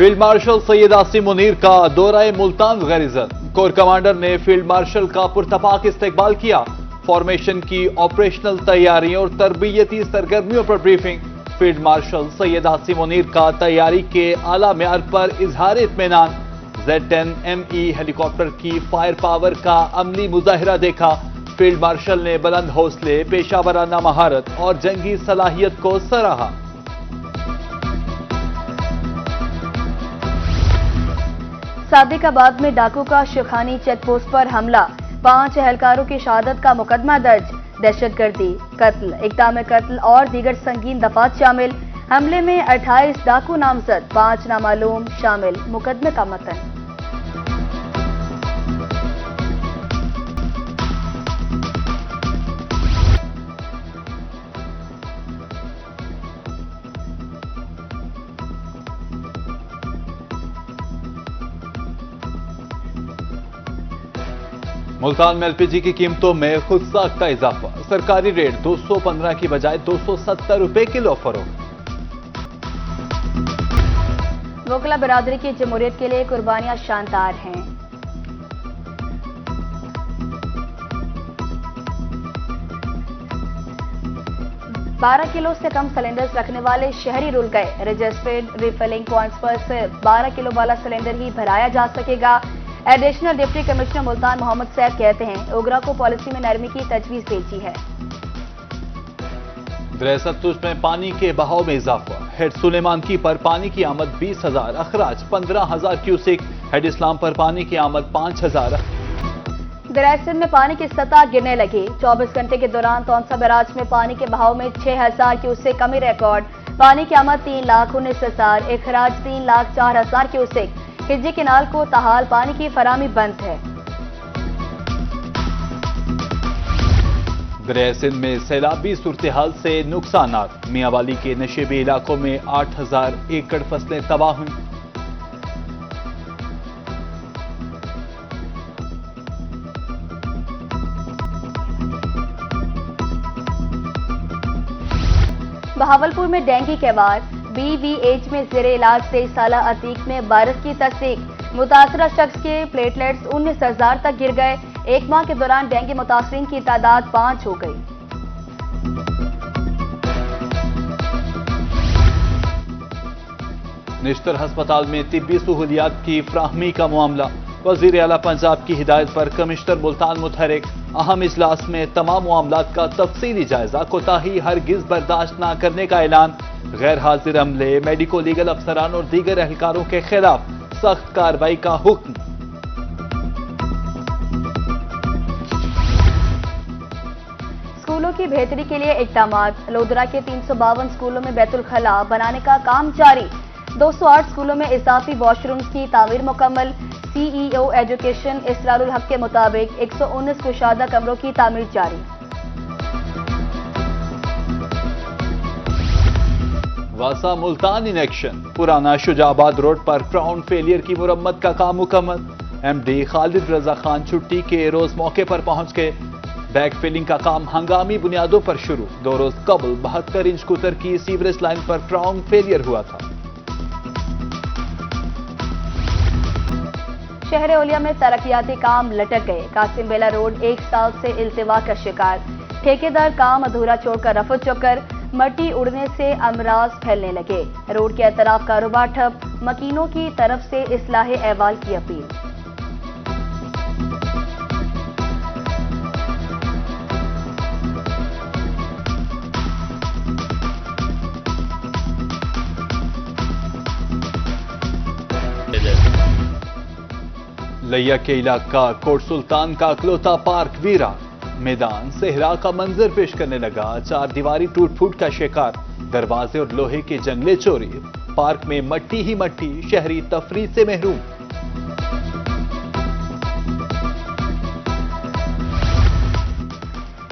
Field marshal Syed Asim Munir का दौरा मुल्तान गैर इज़्ज़त। कोर कमांडर ने फील्ड मार्शल का पुरतपाक इस्तकबाल किया। फॉर्मेशन की ऑपरेशनल तैयारियों और तरबियती सरगर्मियों पर briefing. Field marshal Syed Asim Munir का तैयारी के आला मेयार पर इजहार इत्मीनान। Z-10ME हेलीकॉप्टर की फायर पावर का अमली मुजाहिरा देखा। फील्ड मार्शल ने बुलंद हौसले, पेशावराना महारत और जंगी सलाहियत को सराहा। सादिकाबाद में डाकू का शिखानी चेकपोस्ट पर हमला, 5 एहलकारों की शहादत का मुकदमा दर्ज। दहशतगर्दी, कत्ल, इक़दाम कत्ल और दीगर संगीन दफात शामिल। हमले में 28 डाकू नामजद, 5 नामालूम शामिल। मुकदमे का मतन। मुल्तान में LPG की कीमतों में खुद साख्ता इजाफा। सरकारी रेट 215 की बजाय 270 रुपए किलो फरोख्त। वोकला बिरादरी की जमहूरियत के लिए कुर्बानियां शानदार हैं। बारह किलो से कम सिलेंडर्स रखने वाले शहरी रुल गए। रजिस्टर्ड रिफिलिंग पॉइंट्स पर सिर्फ 12 किलो वाला सिलेंडर ही भराया जा सकेगा। Additional deputy commissioner Multan Mohammad Saif कहते हैं ओगरा को पॉलिसी में नरमी की तजवीज भेजी है। दरअसल में पानी के बहाव में इजाफा। हेड सुलेमान की पर पानी की आमद 20,000, अखराज 15,000 क्यूसेक। हेड इस्लाम पर पानी की आमद 5,000। दरअसल में पानी की सतह गिरने लगी। 24 घंटे के दौरान तौनसा बैराज में पानी के बहाव में 6,000 क्यूसेक कमी रिकॉर्ड। पानी की आमद 3,19,000, अखराज 3,04,000 क्यूसेक। खिजी किनाल को ताहाल पानी की फराहमी बंद है। दरिया सिंध में सैलाबी सूरत-ए-हाल से नुकसानात। मियांवाली के नशेबी इलाकों में 8,000 एकड़ फसलें तबाह हुई। बहावलपुर में डेंगू के वार। BVH में जेरे इलाज 23 साला अतीक में वायरस की तस्दीक। मुतासरा शख्स के प्लेटलेट्स 19,000 तक गिर गए। एक माह के दौरान डेंगू मुतासरीन की तादाद 5 हो गई। निश्तर अस्पताल में तिब्बी सहूलियात की फ्राहमी का मामला। वजीर आला पंजाब की हिदायत पर कमिश्नर मुल्तान मुतहरिक। अहम इजलास में तमाम मामलात का तफसीली जायजा। कोताही हरगिज बर्दाश्त न करने का ऐलान। गैर हाजिर अमले, मेडिको लीगल अफसरान और दीगर एहलकारों के खिलाफ सख्त कार्रवाई का हुक्म। स्कूलों की बेहतरी के लिए इक़दामात। लोधरा के 352 स्कूलों में बैतुल खला बनाने का काम जारी। 208 स्कूलों में इजाफी वॉशरूम्स की तामीर मुकम्मल। CEO एजुकेशन इसरारुल हक के मुताबिक 119 कुशादा कमरों की तामीर जारी। वासा मुल्तान इन एक्शन। पुराना शुजाबाद रोड पर क्राउन फेलियर की मुरम्मत का काम मुकम्मल। MD खालिद रजा खान छुट्टी के रोज मौके पर पहुंच गए। बैक फिलिंग का काम हंगामी बुनियादों पर शुरू। 2 रोज कबल 72 इंच कुतर की सीवरेज लाइन पर क्राउन फेलियर हुआ था। शहर ओलिया में तरक्याती काम लटक गए। कासिम बेला रोड 1 साल से इल्तिवा का शिकार। ठेकेदार काम अधूरा छोड़कर रफू चक्कर। मट्टी उड़ने से अमराज फैलने लगे। रोड के अतराफ कारोबार ठप। मकीनों की तरफ से इस्लाह अहवाल की अपील। लिया के इलाका कोट सुल्तान का अकलौता पार्क वीरा। मैदान सेहरा का मंजर पेश करने लगा। 4 दीवारी टूट फूट का शिकार। दरवाजे और लोहे के जंगले चोरी। पार्क में मट्टी ही मट्टी। शहरी तफरीह से महरूम।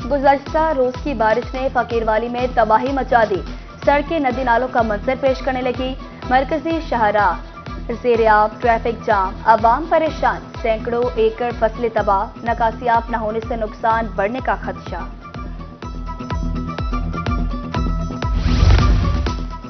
गुज़श्ता रोज की बारिश ने फकीरवाली में तबाही मचा दी। सड़कें नदी नालों का मंजर पेश करने लगी। मरकजी शाहराह ज़ेर-ए-आब, ट्रैफिक जाम, आवाम परेशान। सैकड़ों एकड़ फसलें तबाह। नकासियाब न होने से नुकसान बढ़ने का खदशा।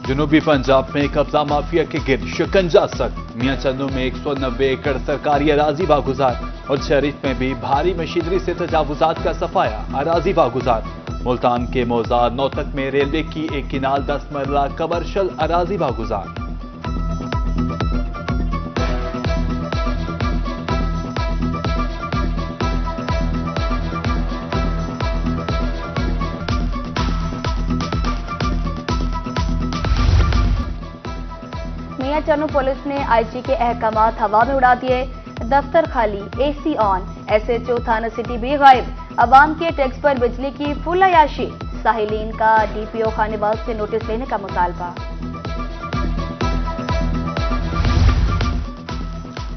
जनूबी पंजाब में कब्जा माफिया के गिर शिकंजा सख्त। मियां चन्नू में 190 एकड़ सरकारी अराजी बागुजार और शरीफ में भी भारी मशीनरी से तजावुजात का सफाया, अराजी बागुजार। मुल्तान के मौजार नौतक में रेलवे की एक किनाल 10 मरला कमर्शियल अराजी बागुजार। मियां चन्नू पुलिस ने आईजी के अहकामात हवा में उड़ा दिए। दफ्तर खाली, एसी ऑन, एसएचओ थाना सिटी भी गायब। अवाम के टैक्स पर बिजली की फुल अयाशी। साहिलीन का डीपीओ खानेवाल से नोटिस लेने का मुतालबा।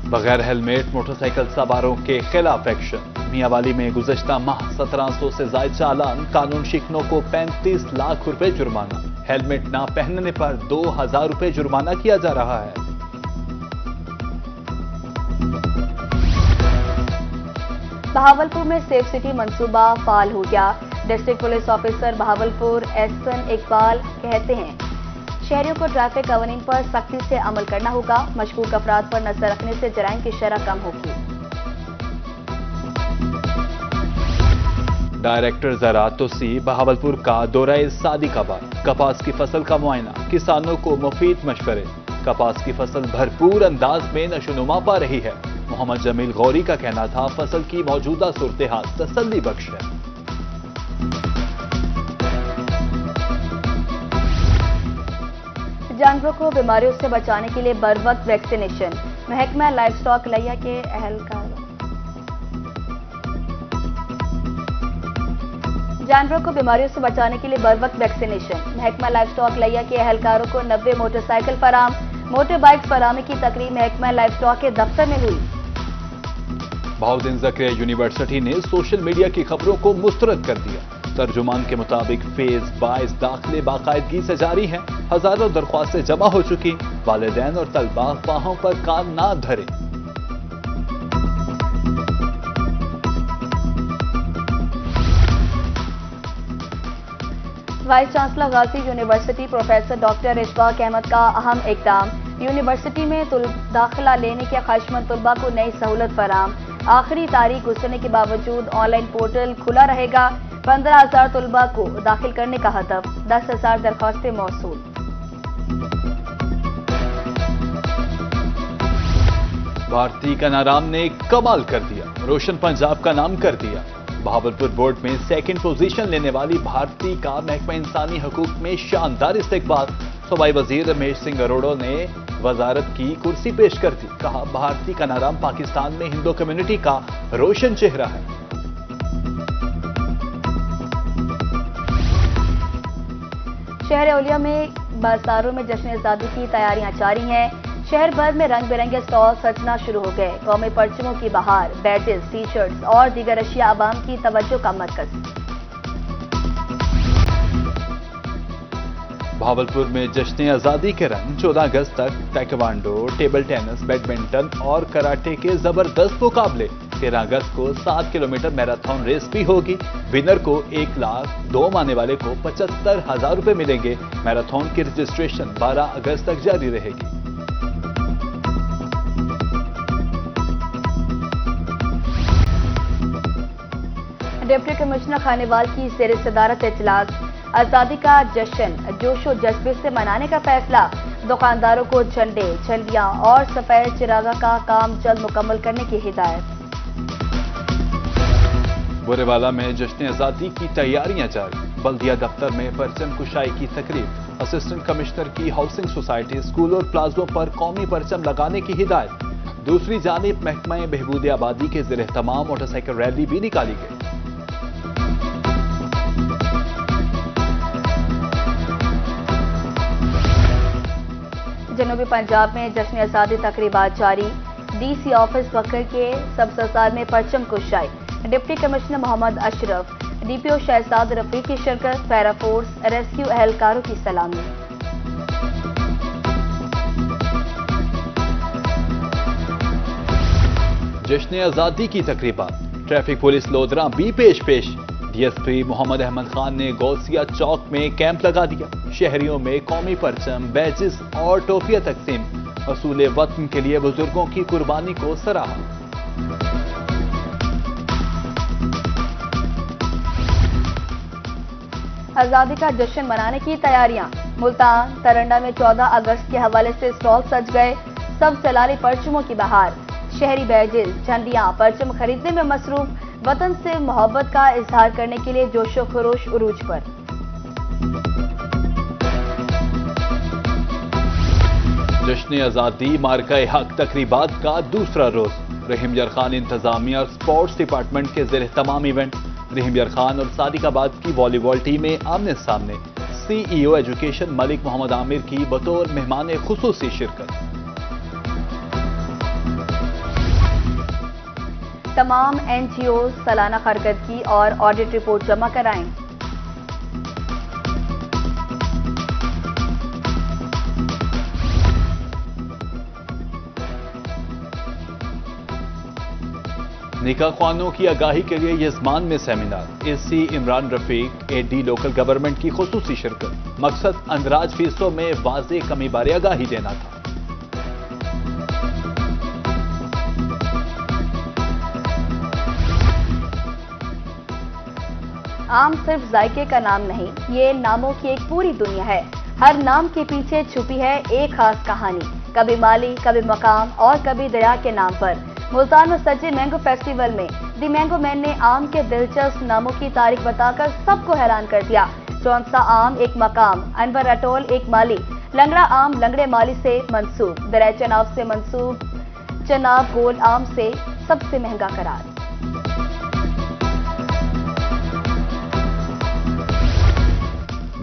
बगैर हेलमेट मोटरसाइकिल सवारों के खिलाफ एक्शन। मियांवाली में गुज़श्ता माह 1700 से ज्यादा चालान, कानून शिकनों को 35 लाख रुपए जुर्माना। हेलमेट ना पहनने पर 2000 रुपए जुर्माना किया जा रहा है। बहावलपुर में सेफ सिटी मंसूबा फाल हो गया। District police officer Bahawalpur Ehsan Iqbal कहते हैं शहरियों को ट्रैफिक कवानीन पर सख्ती से अमल करना होगा। मशकूक अफराद पर नजर रखने से जराइम की शरह कम होगी। डायरेक्टर ज़राअत तोसी बहावलपुर का दौरा सादिकाबाद। कपास की फसल का मुआयना, किसानों को मुफीद मशवरे। कपास की फसल भरपूर अंदाज में नशोनुमा पा रही है। मोहम्मद जमील गौरी का कहना था फसल की मौजूदा सूरत हाल तसल्ली बख्श है। जानवरों को बीमारियों से बचाने के लिए बर वक्त वैक्सीनेशन। महकमा लाइव स्टॉक लैया के जानवरों को बीमारियों से बचाने के लिए बर वक्त वैक्सीनेशन। महकमा लाइव स्टॉक लैया के अहलकारों को 90 मोटरसाइकिल फराम। मोटर बाइक फरामी की तकरीब महकमा लाइव स्टॉक के दफ्तर में हुई। बहाउद्दीन ज़करिया यूनिवर्सिटी ने सोशल मीडिया की खबरों को मुस्तरद कर दिया। तर्जुमान के मुताबिक फेज 22 दाखिले बाकायदगी से जारी हैं। हजारों दरख्वास्तें जमा हो चुकी। वालिदैन और तलबा बाहों पर कान ना धरे। Vice chancellor Ghazi university professor doctor Ishfaq Ahmad का अहम इकदाम। यूनिवर्सिटी में दाखिला लेने के ख्वाहिशमंद तलबा को नई सहूलत फराम। आखिरी तारीख गुजरने के बावजूद ऑनलाइन पोर्टल खुला रहेगा। 15,000 तलबा को दाखिल करने का हदफ। 10,000 दरख्वास्तें मौसूल। भारती का नाराम ने कमाल कर दिया, रोशन पंजाब का नाम कर दिया। बहावलपुर बोर्ड में सेकंड पोजीशन लेने वाली भारती का महकमा इंसानी हकूक में शानदार इस्तेकबाल। सूबाई वजीर रमेश सिंह अरोड़ा ने वजारत की कुर्सी पेश कर दी। कहा भारती का नाराम पाकिस्तान में हिंदू कम्युनिटी का रोशन चेहरा है। शहर औलिया में बाजारों में जश्न आजादी की तैयारियां जारी हैं। शहर भर में रंग बिरंगे स्टॉल सजना शुरू हो गए। कौमी परचमों की बहार, बैजेस, टी शर्ट्स और दीगर अशिया आवाम की तवज्जो का मरकज। बहावलपुर में जश्न आजादी के रंग 14 अगस्त तक ताइक्वांडो, टेबल टेनिस, बैडमिंटन और कराटे के जबरदस्त मुकाबले। 13 अगस्त को 7 किलोमीटर मैराथन रेस भी होगी। विनर को 1 लाख, 2 आने वाले को 75,000 रुपए मिलेंगे। मैराथन की रजिस्ट्रेशन 12 अगस्त तक जारी रहेगी। डिप्टी कमिश्नर खानेवाल की जेर सदारत इजलास। आजादी का जश्न जोशो जज्बे से मनाने का फैसला। दुकानदारों को झंडे, झंडियां और सफेद चिरागा का काम जल्द मुकम्मल करने की हिदायत। बुरेवाला में जश्न आजादी की तैयारियां जारी। बल्दिया दफ्तर में परचम कुशाई की तकरीब। असिस्टेंट कमिश्नर की हाउसिंग सोसाइटी, स्कूल और प्लाजों पर कौमी परचम लगाने की हिदायत। दूसरी जानिब महकमा बहबूद आबादी के ज़ेर तमाम मोटरसाइकिल रैली भी निकाली गई। जनूबी पंजाब में जश्न आजादी तकरीबात जारी। डीसी ऑफिस बकर के सबसजार में परचम कुशाई। Deputy commissioner Mohammad Ashraf, DPO Shahzad Rafiq की शिरकत। पैरा फोर्स, रेस्क्यू एहलकारों की सलामी। जश्न आजादी की तकरीबात। ट्रैफिक पुलिस लोधरा भी पेश। डीएसपी मोहम्मद अहमद खान ने गौसिया चौक में कैंप लगा दिया। शहरियों में कौमी परचम, बैजेस और टोपियां तकसीम। असूल वतन के लिए बुजुर्गों की कुर्बानी को सराहा। आजादी का जश्न मनाने की तैयारियां। मुल्तान तरंडा में 14 अगस्त के हवाले से स्टॉल सज गए। सब सैलानी परचमों की बहार। शहरी बैजेस, झंडियां, परचम खरीदने में मसरूफ। वतन से मोहब्बत का इजहार करने के लिए जोशो खरोश उरूज पर। जश्न आजादी मार्का हक तकरीबात का दूसरा रोज। रहीम यार खान इंतजामिया और स्पोर्ट्स डिपार्टमेंट के ज़ेर तमाम इवेंट। रहीम यार खान और सादिकाबाद की वॉलीबॉल टीमें आमने सामने। सीईओ एजुकेशन मलिक मोहम्मद आमिर की बतौर मेहमान खुसूसी शिरकत। तमाम एनजीओ सालाना खरकदगी और ऑडिट रिपोर्ट जमा कराएं। निकाह ख्वानों की आगाही के लिए यजमान में seminar. AC Imran Rafiq, AD local government की खुसूसी शिरकत। मकसद अंदराज फीसों में वाज़े कमी बारे आगाही देना था। आम सिर्फ जायके का नाम नहीं, ये नामों की एक पूरी दुनिया है। हर नाम के पीछे छुपी है एक खास कहानी, कभी माली, कभी मकाम और कभी दया के नाम पर। मुल्तान में सजे मैंगो फेस्टिवल में दी मैंगो मैन ने आम के दिलचस्प नामों की तारीख बताकर सबको हैरान कर दिया। चौंसा आम एक मकाम, अनवर अटोल एक माली, लंगड़ा आम लंगड़े माली से मंसूब, दरिया चनाब से मंसूब, चनाब गोल आम से सबसे महंगा करार।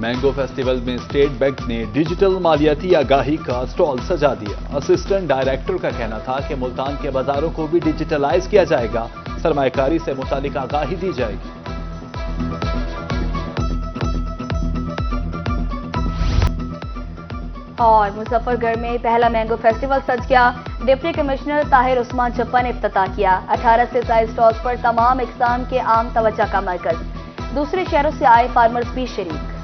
मैंगो फेस्टिवल में स्टेट बैंक ने डिजिटल मालियाती आगाही का स्टॉल सजा दिया। असिस्टेंट डायरेक्टर का कहना था कि मुल्तान के बाजारों को भी डिजिटलाइज किया जाएगा, सरमायाकारी से मुतालिक आगाही दी जाएगी। और मुजफ्फरगढ़ में पहला मैंगो फेस्टिवल सज गया। डिप्टी कमिश्नर ताहिर उस्मान चप्पा ने इफ्तिताह किया। 18 से ज्यादा स्टॉल्स पर तमाम इकसाम के आम तवज्जो का मरकज। दूसरे शहरों से आए फार्मर्स भी शरीक।